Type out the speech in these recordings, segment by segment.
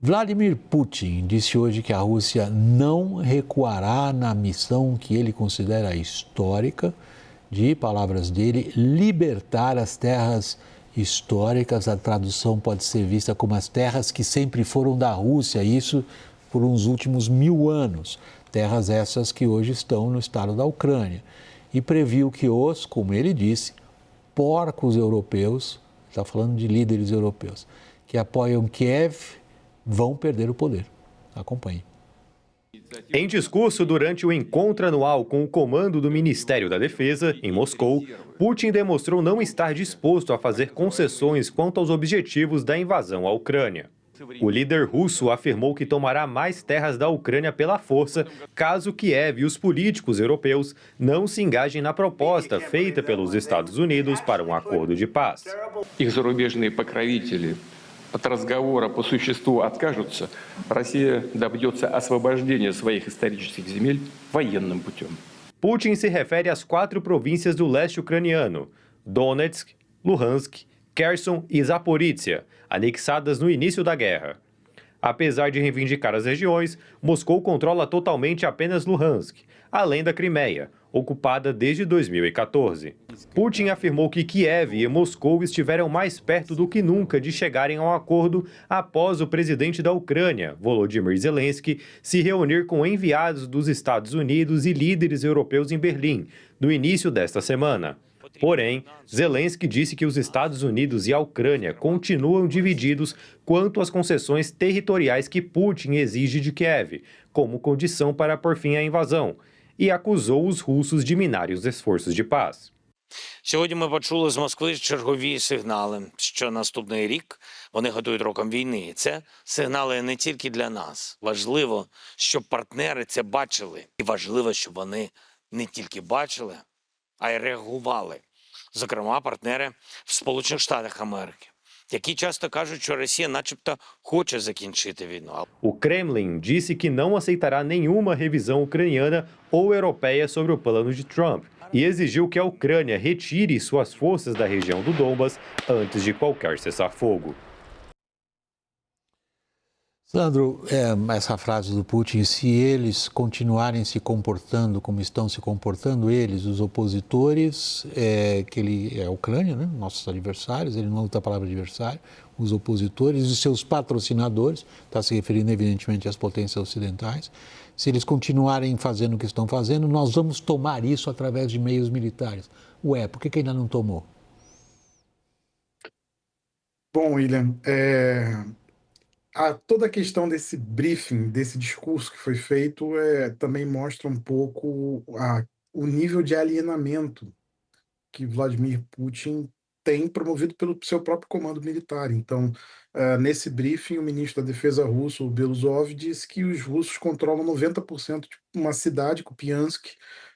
Vladimir Putin disse hoje que a Rússia não recuará na missão que ele considera histórica de, palavras dele, libertar as terras históricas. A tradução pode ser vista como as terras que sempre foram da Rússia, isso por uns últimos 1000 anos. Terras essas que hoje estão no estado da Ucrânia. E previu que como ele disse, porcos europeus, está falando de líderes europeus, que apoiam Kiev, vão perder o poder. Acompanhe. Em discurso durante o encontro anual com o comando do Ministério da Defesa, em Moscou, Putin demonstrou não estar disposto a fazer concessões quanto aos objetivos da invasão à Ucrânia. O líder russo afirmou que tomará mais terras da Ucrânia pela força, caso Kiev e os políticos europeus não se engajem na proposta feita pelos Estados Unidos para um acordo de paz. От разговора по существу откажутся, Россия добьется освобождения своих исторических земель военным путем. Putin se refere às 4 províncias do leste ucraniano, Donetsk, Luhansk, Kherson e Zaporizhia, anexadas no início da guerra. Apesar de reivindicar as regiões, Moscou controla totalmente apenas Luhansk, além da Crimeia, ocupada desde 2014. Putin afirmou que Kiev e Moscou estiveram mais perto do que nunca de chegarem a um acordo após o presidente da Ucrânia, Volodymyr Zelensky, se reunir com enviados dos Estados Unidos e líderes europeus em Berlim, no início desta semana. Porém, Zelensky disse que os Estados Unidos e a Ucrânia continuam divididos quanto às concessões territoriais que Putin exige de Kiev, como condição para pôr fim à invasão, e acusou os russos de minarem os esforços de paz. Сьогодні ми почули з Москви чергові сигнали, що наступний рік вони готують роком війни. І це сигнали не тільки для нас. Важливо, щоб партнери це бачили. І важливо, щоб вони не тільки бачили, а й реагували. Зокрема, партнери в Сполучених Штатах Америки, які часто кажуть, що Росія начебто хоче закінчити війну. O Kremlin disse que não aceitará nenhuma revisão ucraniana ou europeia sobre o plano de Trump e exigiu que a Ucrânia retire suas forças da região do Donbas antes de qualquer cessar-fogo. Sandro, essa frase do Putin, se eles continuarem se comportando como estão se comportando, eles, os opositores, que ele é a Ucrânia, né? Nossos adversários, ele não usa a palavra adversário, os opositores e os seus patrocinadores, está se referindo evidentemente às potências ocidentais, se eles continuarem fazendo o que estão fazendo, nós vamos tomar isso através de meios militares. Ué, por que ainda não tomou? Bom, William, toda a questão desse briefing, desse discurso que foi feito, também mostra um pouco o nível de alienamento que Vladimir Putin tem promovido pelo seu próprio comando militar. Então, nesse briefing, o ministro da Defesa russo, o Beluzov, disse que os russos controlam 90% de uma cidade, Kupiansk,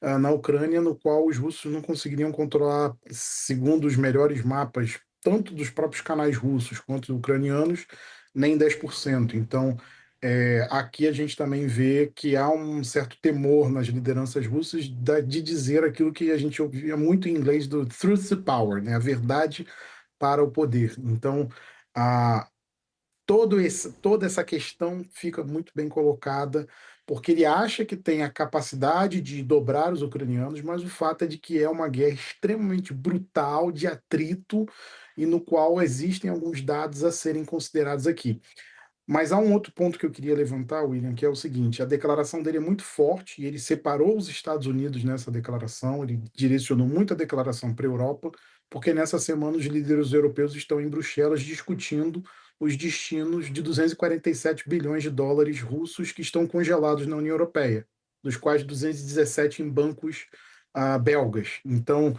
na Ucrânia, no qual os russos não conseguiriam controlar, segundo os melhores mapas, tanto dos próprios canais russos quanto ucranianos, nem 10%. Então, aqui a gente também vê que há um certo temor nas lideranças russas de dizer aquilo que a gente ouvia muito em inglês do truth to power, né? A verdade para o poder. Então, toda essa questão fica muito bem colocada, porque ele acha que tem a capacidade de dobrar os ucranianos, mas o fato é de que é uma guerra extremamente brutal, de atrito, e no qual existem alguns dados a serem considerados aqui. Mas há um outro ponto que eu queria levantar, William, que é o seguinte: a declaração dele é muito forte, e ele separou os Estados Unidos nessa declaração, ele direcionou muito a declaração para a Europa, porque nessa semana os líderes europeus estão em Bruxelas discutindo os destinos de 247 bilhões de dólares russos que estão congelados na União Europeia, dos quais 217 em bancos belgas. Então,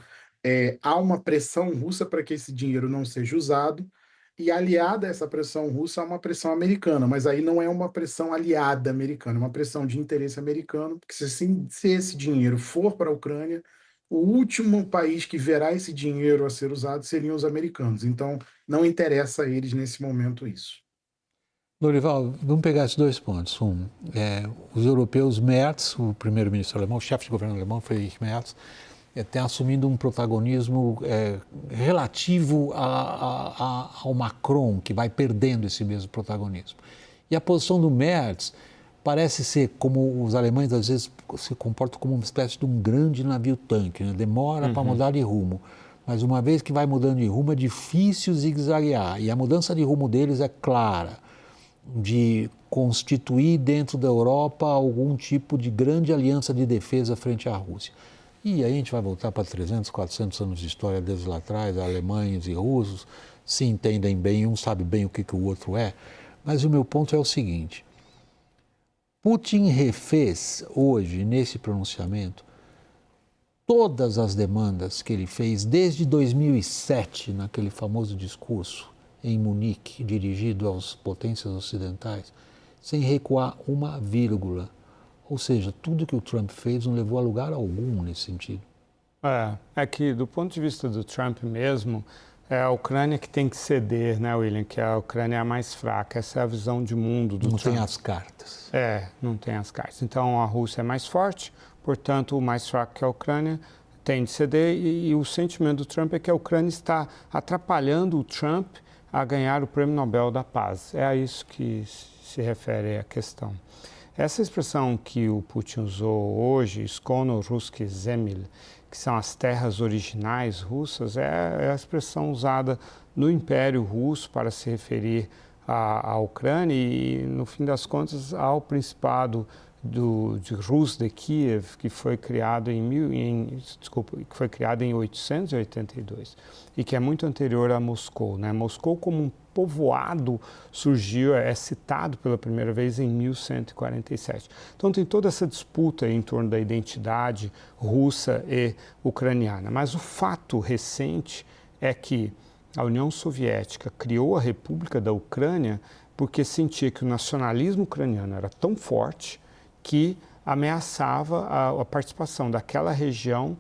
há uma pressão russa para que esse dinheiro não seja usado, e aliada a essa pressão russa há uma pressão americana, mas aí não é uma pressão aliada americana, é uma pressão de interesse americano, porque se esse dinheiro for para a Ucrânia, o último país que verá esse dinheiro a ser usado seriam os americanos. Então, não interessa a eles nesse momento isso. Lorival, vamos pegar esses dois pontos. Os europeus, Merz, o primeiro-ministro alemão, o chefe de governo alemão, Friedrich Merz, está assumindo um protagonismo relativo ao Macron, que vai perdendo esse mesmo protagonismo. E a posição do Merz parece ser, como os alemães às vezes se comportam como uma espécie de um grande navio-tanque, né? Demora para mudar de rumo. Mas uma vez que vai mudando de rumo, é difícil zigue-zaguear. E a mudança de rumo deles é clara, de constituir dentro da Europa algum tipo de grande aliança de defesa frente à Rússia. E aí a gente vai voltar para 300, 400 anos de história desde lá atrás, alemães e russos se entendem bem, um sabe bem o que o outro é. Mas o meu ponto é o seguinte: Putin refez hoje, nesse pronunciamento, todas as demandas que ele fez desde 2007, naquele famoso discurso em Munique, dirigido às potências ocidentais, sem recuar uma vírgula. Ou seja, tudo que o Trump fez não levou a lugar algum nesse sentido. É que, do ponto de vista do Trump mesmo, é a Ucrânia que tem que ceder, né, William? Que a Ucrânia é a mais fraca. Essa é a visão de mundo do Trump. Não tem as cartas. Não tem as cartas. Então, a Rússia é mais forte, portanto, o mais fraco que a Ucrânia tem de ceder. E o sentimento do Trump é que a Ucrânia está atrapalhando o Trump a ganhar o Prêmio Nobel da Paz. É a isso que se refere a questão. Essa expressão que o Putin usou hoje, Skono Ruski Zemil, que são as terras originais russas, é a expressão usada no Império Russo para se referir à Ucrânia e, no fim das contas, ao Principado de Rus de Kiev, que foi criado em 882 e que é muito anterior a Moscou, né? Moscou, como um povoado, surgiu, é citado pela primeira vez em 1147. Então tem toda essa disputa em torno da identidade russa e ucraniana. Mas o fato recente é que a União Soviética criou a República da Ucrânia porque sentia que o nacionalismo ucraniano era tão forte que ameaçava a participação daquela região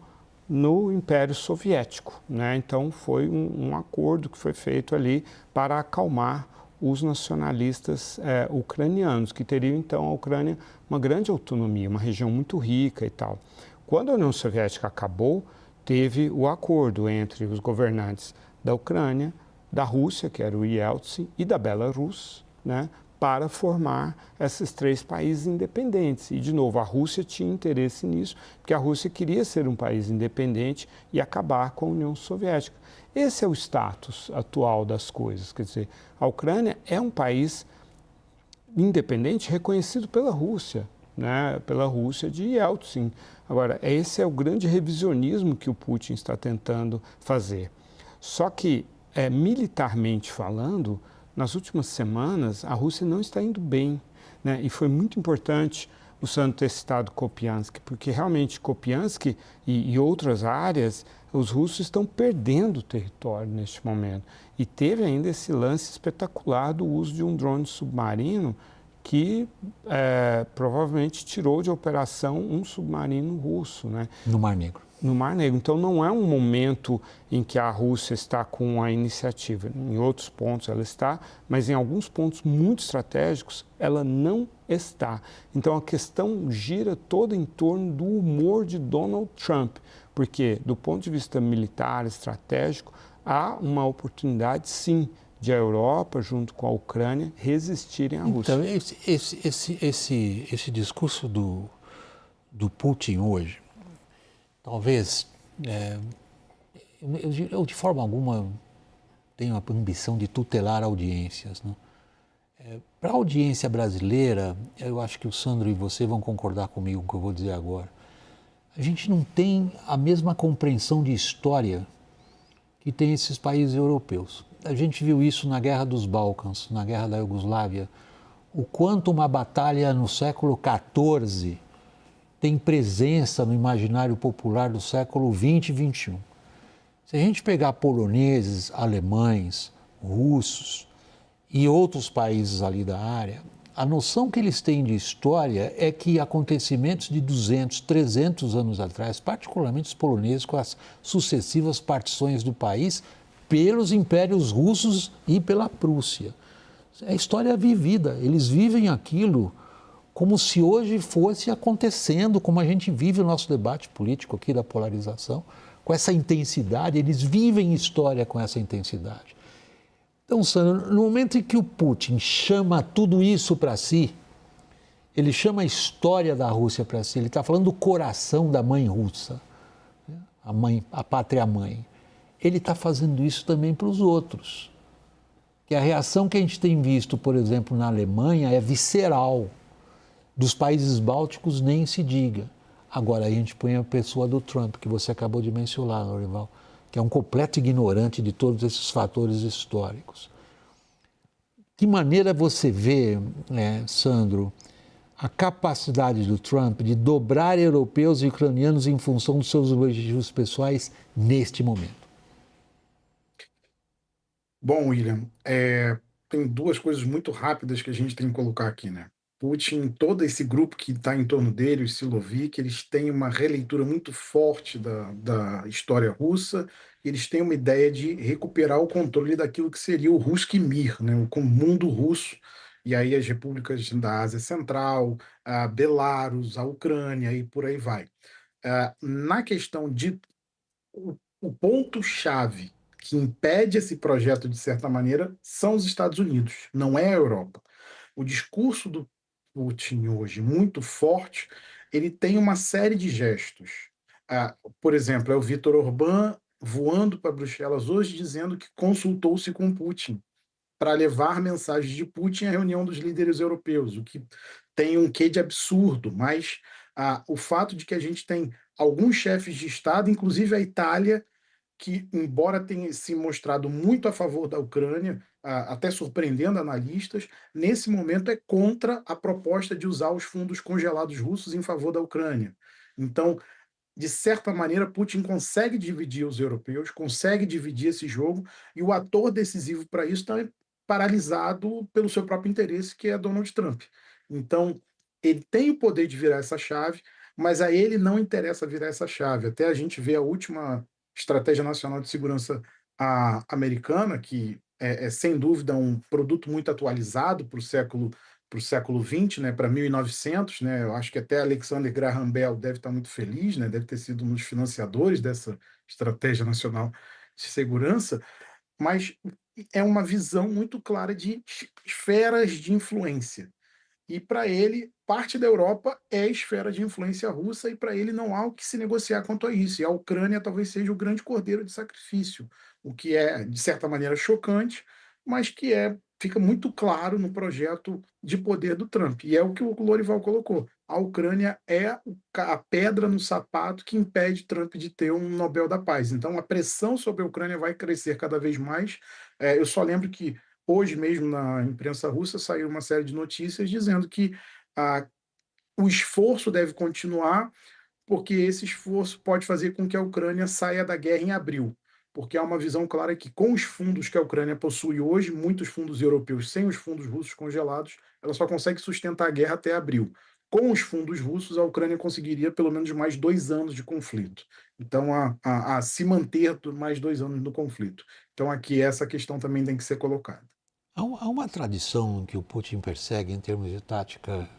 no Império Soviético, né? Então foi um acordo que foi feito ali para acalmar os nacionalistas ucranianos, que teriam então a Ucrânia uma grande autonomia, uma região muito rica e tal. Quando a União Soviética acabou, teve o acordo entre os governantes da Ucrânia, da Rússia, que era o Yeltsin, e da Belarus, né, para formar esses três países independentes. E, de novo, a Rússia tinha interesse nisso, porque a Rússia queria ser um país independente e acabar com a União Soviética. Esse é o status atual das coisas. Quer dizer, a Ucrânia é um país independente reconhecido pela Rússia, né, pela Rússia de Yeltsin. Agora, esse é o grande revisionismo que o Putin está tentando fazer. Só que, militarmente falando, nas últimas semanas, a Rússia não está indo bem, né? E foi muito importante o Sandro ter citado Kupiansk, porque realmente Kupiansk e outras áreas, os russos estão perdendo território neste momento. E teve ainda esse lance espetacular do uso de um drone submarino que provavelmente tirou de operação um submarino russo, né? No Mar Negro. No Mar Negro. Então, não é um momento em que a Rússia está com a iniciativa. Em outros pontos ela está, mas em alguns pontos muito estratégicos ela não está. Então, a questão gira toda em torno do humor de Donald Trump, porque, do ponto de vista militar, estratégico, há uma oportunidade, sim, de a Europa, junto com a Ucrânia, resistirem à Rússia. Então, esse discurso do Putin hoje, talvez, eu de forma alguma tenho a ambição de tutelar audiências, né? Para a audiência brasileira, eu acho que o Sandro e você vão concordar comigo com o que eu vou dizer agora. A gente não tem a mesma compreensão de história que tem esses países europeus. A gente viu isso na Guerra dos Balcãs, na Guerra da Iugoslávia, o quanto uma batalha no século XIV tem presença no imaginário popular do século XX e XXI. Se a gente pegar poloneses, alemães, russos e outros países ali da área, a noção que eles têm de história é que acontecimentos de 200, 300 anos atrás, particularmente os poloneses com as sucessivas partições do país, pelos impérios russos e pela Prússia. É história vivida, eles vivem aquilo como se hoje fosse acontecendo, como a gente vive o nosso debate político aqui da polarização, com essa intensidade, eles vivem história com essa intensidade. Então, Sandro, no momento em que o Putin chama tudo isso para si, ele chama a história da Rússia para si, ele está falando do coração da mãe russa, a pátria-mãe. Ele está fazendo isso também para os outros. Que a reação que a gente tem visto, por exemplo, na Alemanha é visceral. Dos países bálticos nem se diga. Agora a gente põe a pessoa do Trump, que você acabou de mencionar, Lorival, que é um completo ignorante de todos esses fatores históricos. Que maneira você vê, Sandro, a capacidade do Trump de dobrar europeus e ucranianos em função dos seus objetivos pessoais neste momento? Bom, William, tem duas coisas muito rápidas que a gente tem que colocar aqui, né? Putin, todo esse grupo que está em torno dele, os Silovik, eles têm uma releitura muito forte da história russa, eles têm uma ideia de recuperar o controle daquilo que seria o Ruski Mir, né? O mundo russo, e aí as repúblicas da Ásia Central, a Belarus, a Ucrânia e por aí vai. Na questão de o ponto-chave que impede esse projeto, de certa maneira, são os Estados Unidos, não é a Europa. O discurso do Putin hoje, muito forte, ele tem uma série de gestos. Por exemplo, é o Viktor Orbán voando para Bruxelas hoje dizendo que consultou-se com Putin para levar mensagens de Putin à reunião dos líderes europeus, o que tem um quê de absurdo, mas o fato de que a gente tem alguns chefes de Estado, inclusive a Itália, que, embora tenha se mostrado muito a favor da Ucrânia, até surpreendendo analistas, nesse momento é contra a proposta de usar os fundos congelados russos em favor da Ucrânia. Então, de certa maneira, Putin consegue dividir os europeus, consegue dividir esse jogo, e o ator decisivo para isso está paralisado pelo seu próprio interesse, que é Donald Trump. Então, ele tem o poder de virar essa chave, mas a ele não interessa virar essa chave. Até a gente vê a última Estratégia Nacional de Segurança americana, que é sem dúvida um produto muito atualizado para o século XX, né, para 1900, né, eu acho que até Alexander Graham Bell deve estar muito feliz, né, deve ter sido um dos financiadores dessa Estratégia Nacional de Segurança, mas é uma visão muito clara de esferas de influência. E para ele, parte da Europa é esfera de influência russa, e para ele não há o que se negociar quanto a isso. E a Ucrânia talvez seja o grande cordeiro de sacrifício, o que é, de certa maneira, chocante, mas que fica muito claro no projeto de poder do Trump. E é o que o Lorival colocou. A Ucrânia é a pedra no sapato que impede Trump de ter um Nobel da Paz. Então, a pressão sobre a Ucrânia vai crescer cada vez mais. Eu só lembro que hoje mesmo, na imprensa russa, saiu uma série de notícias dizendo que o esforço deve continuar, porque esse esforço pode fazer com que a Ucrânia saia da guerra em abril. Porque há uma visão clara que, com os fundos que a Ucrânia possui hoje, muitos fundos europeus sem os fundos russos congelados, ela só consegue sustentar a guerra até abril. Com os fundos russos, a Ucrânia conseguiria pelo menos mais 2 anos de conflito. Então, a se manter mais 2 anos no conflito. Então, aqui essa questão também tem que ser colocada. Há uma tradição que o Putin persegue em termos de tática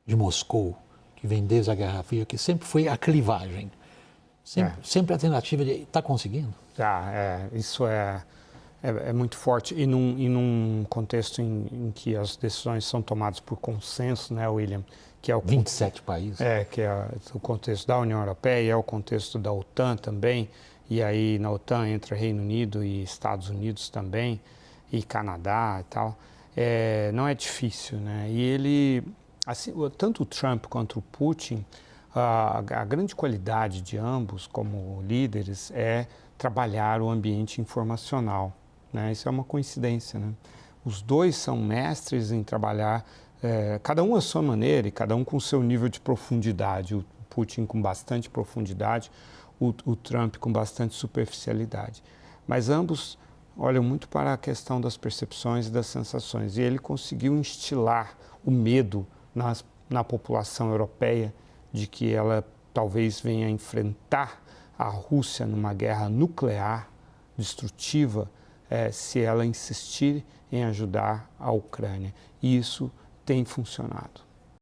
de Moscou, que vem desde a Guerra Fria, que sempre foi a clivagem. Sempre a tentativa de... Está conseguindo? Isso é muito forte. E num contexto em que as decisões são tomadas por consenso, né, William? Que é 27 países. Que é o contexto da União Europeia, é o contexto da OTAN também. E aí na OTAN entra Reino Unido e Estados Unidos também, e Canadá e tal. Não é difícil, né? E ele, assim, tanto o Trump quanto o Putin, a grande qualidade de ambos como líderes é trabalhar o ambiente informacional, né? Isso é uma coincidência, né? Os dois são mestres em trabalhar, cada um à sua maneira e cada um com o seu nível de profundidade. O Putin com bastante profundidade, o Trump com bastante superficialidade. Mas ambos olham muito para a questão das percepções e das sensações. E ele conseguiu instilar o medo na população europeia de que ela talvez venha enfrentar a Rússia numa guerra nuclear destrutiva se ela insistir em ajudar a Ucrânia. E isso tem funcionado.